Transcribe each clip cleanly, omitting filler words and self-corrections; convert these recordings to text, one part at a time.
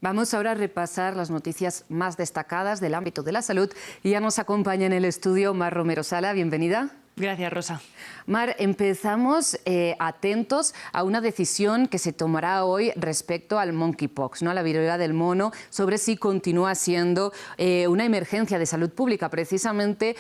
Vamos ahora a repasar las noticias más destacadas del ámbito de la salud y ya nos acompaña en el estudio Mar Romero Sala. Bienvenida. Gracias, Rosa. Mar, empezamos atentos a una decisión que se tomará hoy respecto al monkeypox, ¿no? A la viruela del mono, sobre si continúa siendo una emergencia de salud pública, precisamente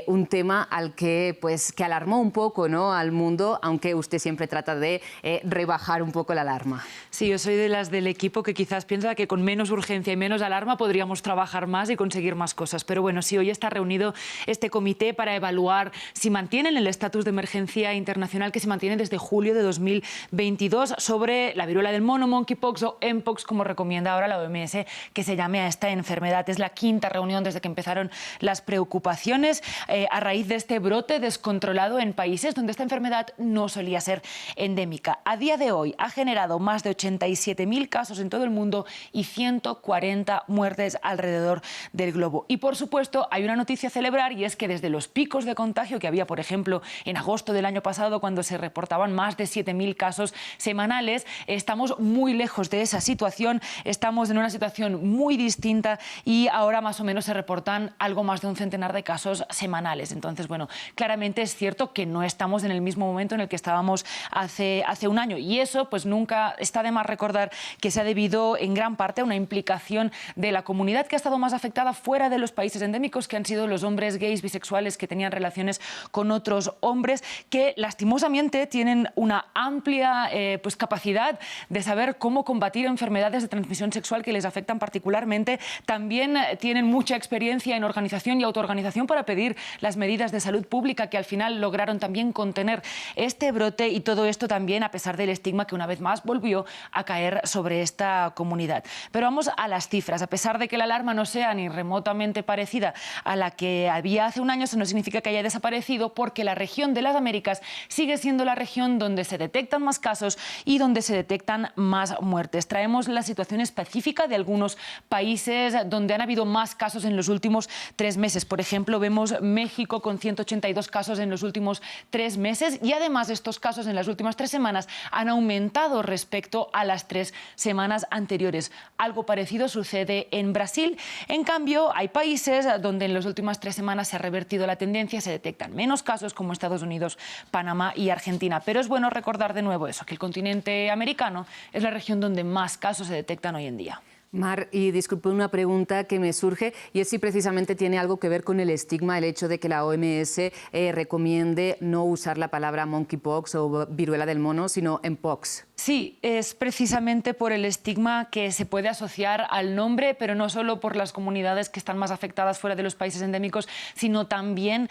un tema al que alarmó un poco, ¿no?, al mundo, aunque usted siempre trata de rebajar un poco la alarma. Sí, yo soy de las del equipo que quizás piensa que con menos urgencia y menos alarma podríamos trabajar más y conseguir más cosas. Pero bueno, sí, hoy está reunido este comité para evaluar si mantienen el estatus de emergencia internacional que se mantiene desde julio de 2022 sobre la viruela del mono, monkeypox o mpox, como recomienda ahora la OMS que se llame a esta enfermedad. Es la quinta reunión desde que empezaron las preocupaciones a raíz de este brote descontrolado en países donde esta enfermedad no solía ser endémica. A día de hoy ha generado más de 87.000 casos en todo el mundo y 140 muertes alrededor del globo. Y por supuesto hay una noticia a celebrar, y es que desde los picos de contagio que había, por ejemplo, en agosto del año pasado, cuando se reportaban más de 7.000 casos semanales, estamos muy lejos de esa situación, estamos en una situación muy distinta y ahora más o menos se reportan algo más de un centenar de casos semanales. Entonces, bueno, claramente es cierto que no estamos en el mismo momento en el que estábamos hace un año, y eso pues nunca está de más recordar que se ha debido en gran parte a una implicación de la comunidad que ha estado más afectada fuera de los países endémicos, que han sido los hombres gays, bisexuales que tenían relaciones con otros hombres, que lastimosamente tienen una amplia capacidad de saber cómo combatir enfermedades de transmisión sexual que les afectan particularmente. También tienen mucha experiencia en organización y autoorganización para pedir las medidas de salud pública que al final lograron también contener este brote, y todo esto también a pesar del estigma que una vez más volvió a caer sobre esta comunidad. Pero vamos a las cifras. A pesar de que la alarma no sea ni remotamente parecida a la que había hace un año, eso no significa que haya desaparecido, porque la región de las Américas sigue siendo la región donde se detectan más casos y donde se detectan más muertes. Traemos la situación específica de algunos países donde han habido más casos en los últimos 3 meses. Por ejemplo, vemos México con 182 casos en los últimos 3 meses, y además estos casos en las últimas 3 semanas han aumentado respecto a las 3 semanas anteriores. Algo parecido sucede en Brasil. En cambio, hay países donde en las últimas 3 semanas se ha revertido la tendencia, se detectan menos casos, como Estados Unidos, Panamá y Argentina. Pero es bueno recordar de nuevo eso, que el continente americano es la región donde más casos se detectan hoy en día. Mar, y disculpe una pregunta que me surge, y es si precisamente tiene algo que ver con el estigma, el hecho de que la OMS recomiende no usar la palabra monkeypox o viruela del mono, sino mpox. Sí, es precisamente por el estigma que se puede asociar al nombre, pero no solo por las comunidades que están más afectadas fuera de los países endémicos, sino también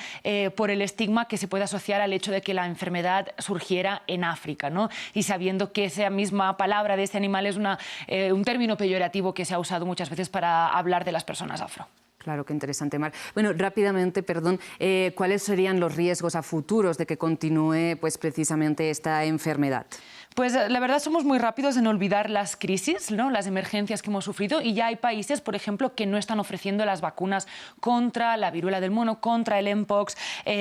por el estigma que se puede asociar al hecho de que la enfermedad surgiera en África, ¿no? Y sabiendo que esa misma palabra de este animal es un término peyorativo que se ha usado muchas veces para hablar de las personas afro. Claro, qué interesante, Mar. Bueno, rápidamente, perdón, ¿cuáles serían los riesgos a futuros de que continúe precisamente esta enfermedad? Pues la verdad somos muy rápidos en olvidar las crisis, ¿no?, las emergencias que hemos sufrido, y ya hay países, por ejemplo, que no están ofreciendo las vacunas contra la viruela del mono, contra el mpox,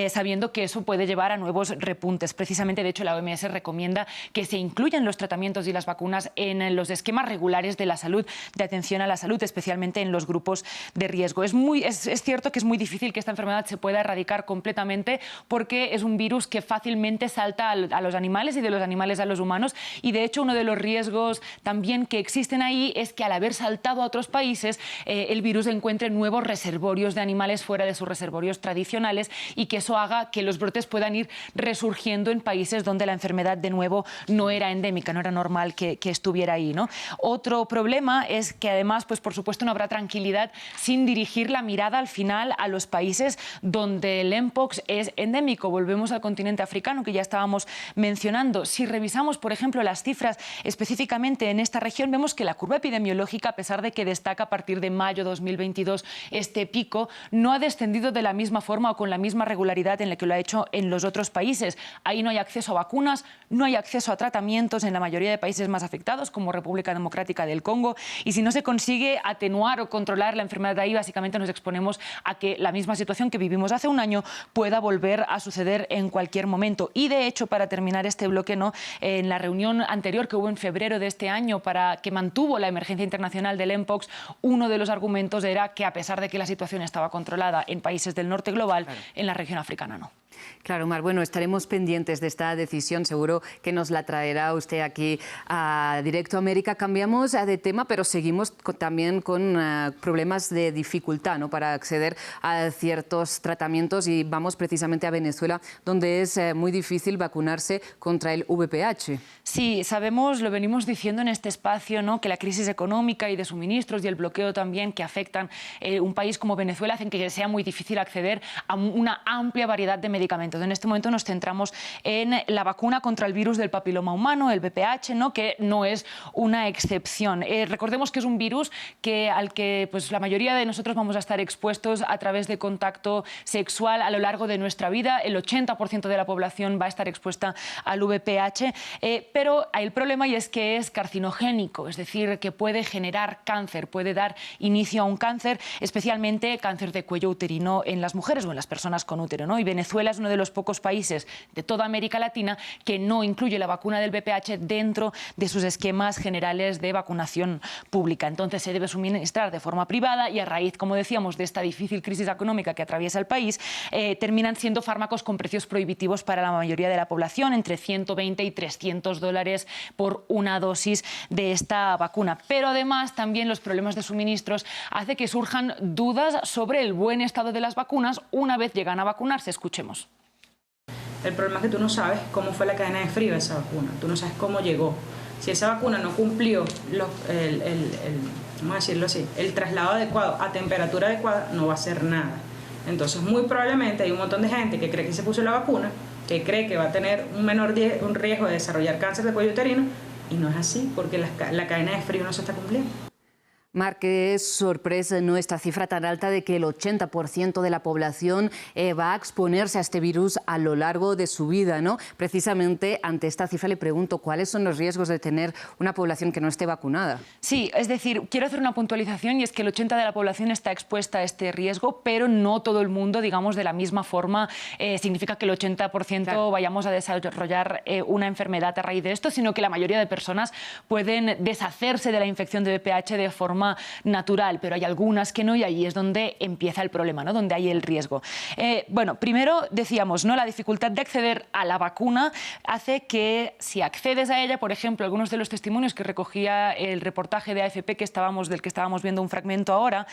sabiendo que eso puede llevar a nuevos repuntes. Precisamente, de hecho, la OMS recomienda que se incluyan los tratamientos y las vacunas en los esquemas regulares de la salud, de atención a la salud, especialmente en los grupos de riesgo. Es cierto que es muy difícil que esta enfermedad se pueda erradicar completamente, porque es un virus que fácilmente salta a los animales y de los animales a los humanos. Y de hecho uno de los riesgos también que existen ahí es que al haber saltado a otros países el virus encuentre nuevos reservorios de animales fuera de sus reservorios tradicionales, y que eso haga que los brotes puedan ir resurgiendo en países donde la enfermedad de nuevo no era endémica, no era normal que estuviera ahí, ¿no? Otro problema es que además, pues por supuesto, no habrá tranquilidad sin dirigir la mirada al final a los países donde el mpox es endémico. Volvemos al continente africano, que ya estábamos mencionando. Si revisamos, por ejemplo, las cifras específicamente en esta región, vemos que la curva epidemiológica, a pesar de que destaca a partir de mayo de 2022 este pico, no ha descendido de la misma forma o con la misma regularidad en la que lo ha hecho en los otros países. Ahí no hay acceso a vacunas, no hay acceso a tratamientos en la mayoría de países más afectados, como República Democrática del Congo, y si no se consigue atenuar o controlar la enfermedad ahí, básicamente nos exponemos a que la misma situación que vivimos hace un año pueda volver a suceder en cualquier momento. Y de hecho, para terminar este bloque, ¿no?, en la la reunión anterior que hubo en febrero de este año para que mantuvo la emergencia internacional del Mpox, uno de los argumentos era que a pesar de que la situación estaba controlada en países del norte global, claro, en la región africana no. Claro, Mar, bueno, estaremos pendientes de esta decisión, seguro que nos la traerá usted aquí a Directo América. Cambiamos de tema, pero seguimos también con problemas de dificultad, ¿no?, para acceder a ciertos tratamientos, y vamos precisamente a Venezuela, donde es muy difícil vacunarse contra el VPH. Sí, sabemos, lo venimos diciendo en este espacio, ¿no?, que la crisis económica y de suministros y el bloqueo también que afectan un país como Venezuela hacen que sea muy difícil acceder a una amplia variedad de medicamentos. En este momento nos centramos en la vacuna contra el virus del papiloma humano, el VPH, ¿no?, que no es una excepción. Recordemos que es un virus al que pues, la mayoría de nosotros vamos a estar expuestos a través de contacto sexual a lo largo de nuestra vida. El 80% de la población va a estar expuesta al VPH, pero hay el problema, y es que es carcinogénico, es decir, que puede generar cáncer, puede dar inicio a un cáncer, especialmente cáncer de cuello uterino en las mujeres o en las personas con útero, ¿no? Y Venezuela es uno de los pocos países de toda América Latina que no incluye la vacuna del VPH dentro de sus esquemas generales de vacunación pública. Entonces se debe suministrar de forma privada, y a raíz, como decíamos, de esta difícil crisis económica que atraviesa el país, terminan siendo fármacos con precios prohibitivos para la mayoría de la población, entre 120 y 300 dólares por una dosis de esta vacuna. Pero además también los problemas de suministros hacen que surjan dudas sobre el buen estado de las vacunas una vez llegan a vacunarse. Escuchemos. El problema es que tú no sabes cómo fue la cadena de frío de esa vacuna, tú no sabes cómo llegó. Si esa vacuna no cumplió vamos a decirlo así, el traslado adecuado a temperatura adecuada, no va a hacer nada. Entonces, muy probablemente hay un montón de gente que cree que se puso la vacuna, que cree que va a tener un riesgo de desarrollar cáncer de cuello uterino, y no es así, porque la cadena de frío no se está cumpliendo. Mar, qué sorpresa, ¿no?, esta cifra tan alta de que el 80% de la población va a exponerse a este virus a lo largo de su vida, ¿no? Precisamente ante esta cifra le pregunto, ¿cuáles son los riesgos de tener una población que no esté vacunada? Sí, es decir, quiero hacer una puntualización, y es que el 80% de la población está expuesta a este riesgo, pero no todo el mundo, digamos, de la misma forma. Significa que el 80% claro, vayamos a desarrollar una enfermedad a raíz de esto, sino que la mayoría de personas pueden deshacerse de la infección de VPH de forma natural, pero hay algunas que no, y ahí es donde empieza el problema, ¿no?, donde hay el riesgo. Bueno, primero decíamos, ¿no?, la dificultad de acceder a la vacuna hace que, si accedes a ella, por ejemplo, algunos de los testimonios que recogía el reportaje de AFP del que estábamos viendo un fragmento ahora,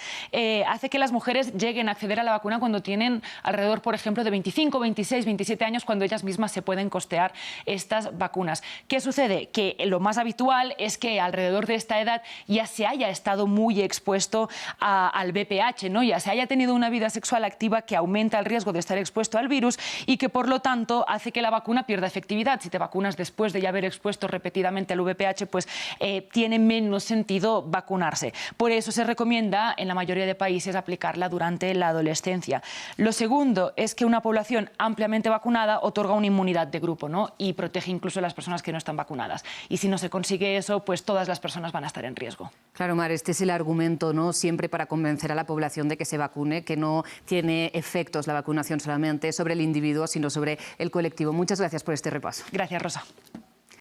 hace que las mujeres lleguen a acceder a la vacuna cuando tienen alrededor, por ejemplo, de 25, 26, 27 años, cuando ellas mismas se pueden costear estas vacunas. ¿Qué sucede? Que lo más habitual es que alrededor de esta edad ya se haya estado muy expuesto al VPH, ¿no?, ya se haya tenido una vida sexual activa que aumenta el riesgo de estar expuesto al virus, y que por lo tanto hace que la vacuna pierda efectividad. Si te vacunas después de ya haber expuesto repetidamente al VPH, pues tiene menos sentido vacunarse. Por eso se recomienda en la mayoría de países aplicarla durante la adolescencia. Lo segundo es que una población ampliamente vacunada otorga una inmunidad de grupo, ¿no?, y protege incluso a las personas que no están vacunadas. Y si no se consigue eso, pues todas las personas van a estar en riesgo. Claro, Mar, este es el argumento, ¿no?, siempre para convencer a la población de que se vacune, que no tiene efectos la vacunación solamente sobre el individuo, sino sobre el colectivo. Muchas gracias por este repaso. Gracias, Rosa.